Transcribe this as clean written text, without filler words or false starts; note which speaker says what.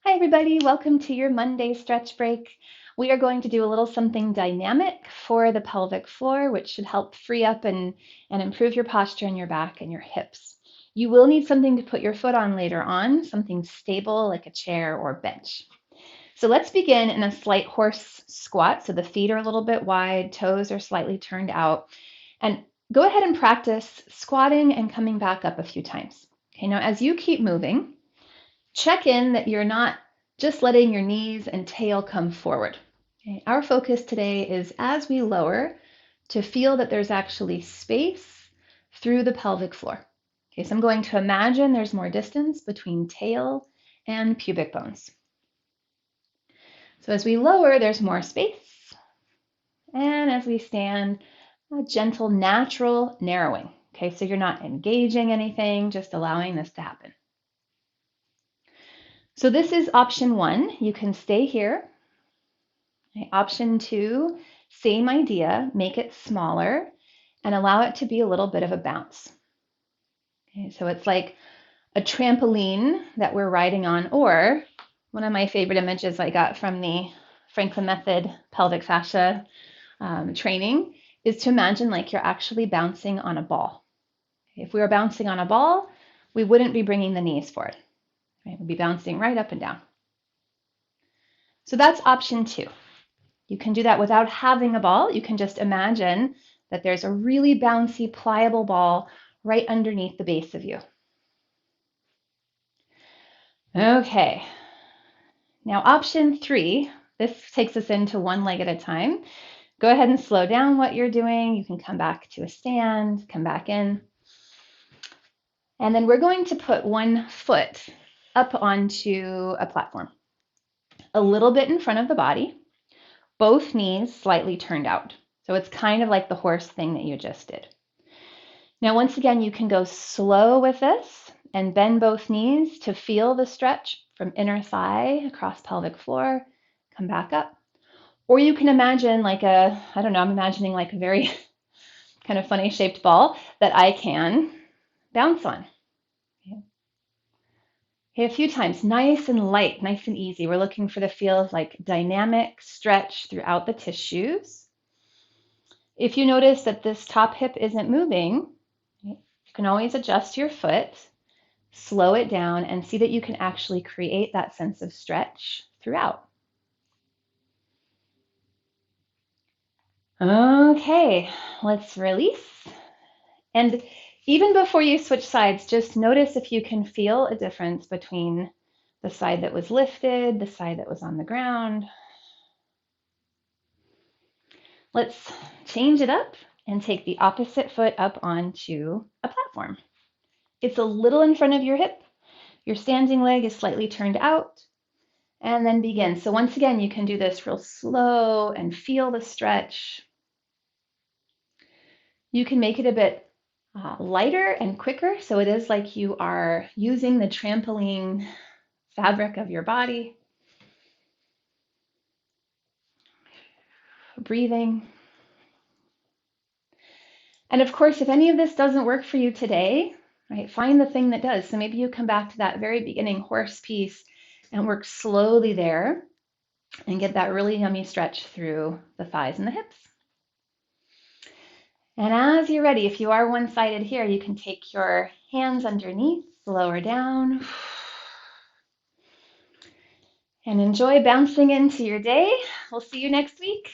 Speaker 1: Hi everybody, welcome to your Monday stretch break. We are going to do a little something dynamic for the pelvic floor, which should help free up and improve your posture in your back and your hips. You will need something to put your foot on later on, something stable like a chair or bench. So let's begin in a slight horse squat. So the feet are a little bit wide, toes are slightly turned out. And go ahead and practice squatting and coming back up a few times. Okay, now as you keep moving, check in that you're not just letting your knees and tail come forward. Okay? Our focus today is as we lower to feel that there's actually space through the pelvic floor. Okay, so I'm going to imagine there's more distance between tail and pubic bones. So as we lower, there's more space. And as we stand, a gentle, natural narrowing. Okay, so you're not engaging anything, just allowing this to happen. So this is option one. You can stay here. Okay, option two, same idea, make it smaller and allow it to be a little bit of a bounce. Okay, so it's like a trampoline that we're riding on, or one of my favorite images I got from the Franklin Method Pelvic Fascia Training is to imagine like you're actually bouncing on a ball. If we were bouncing on a ball, we wouldn't be bringing the knees forward. Right? We'd be bouncing right up and down. So that's option two. You can do that without having a ball. You can just imagine that there's a really bouncy, pliable ball right underneath the base of you. Okay. Now, option three, this takes us into one leg at a time. Go ahead and slow down what you're doing. You can come back to a stand, come back in. And then we're going to put one foot up onto a platform, a little bit in front of the body, both knees slightly turned out. So it's kind of like the horse thing that you just did. Now, once again, you can go slow with this and bend both knees to feel the stretch from inner thigh across pelvic floor, come back up. Or you can imagine like I'm imagining like a very kind of funny shaped ball that I can bounce on. Okay, a few times, nice and light, nice and easy. We're looking for the feel of like dynamic stretch throughout the tissues. If you notice that this top hip isn't moving, you can always adjust your foot, slow it down, and see that you can actually create that sense of stretch throughout. Okay, let's release. And even before you switch sides, just notice if you can feel a difference between the side that was lifted, the side that was on the ground. Let's change it up and take the opposite foot up onto a platform. It's a little in front of your hip. Your standing leg is slightly turned out. And then begin. So once again, you can do this real slow and feel the stretch. You can make it a bit lighter and quicker. So it is like you are using the trampoline fabric of your body. Breathing. And of course, if any of this doesn't work for you today, right, find the thing that does. So maybe you come back to that very beginning horse piece and work slowly there and get that really yummy stretch through the thighs and the hips. And as you're ready, if you are one-sided here, you can take your hands underneath, lower down, and enjoy bouncing into your day. We'll see you next week.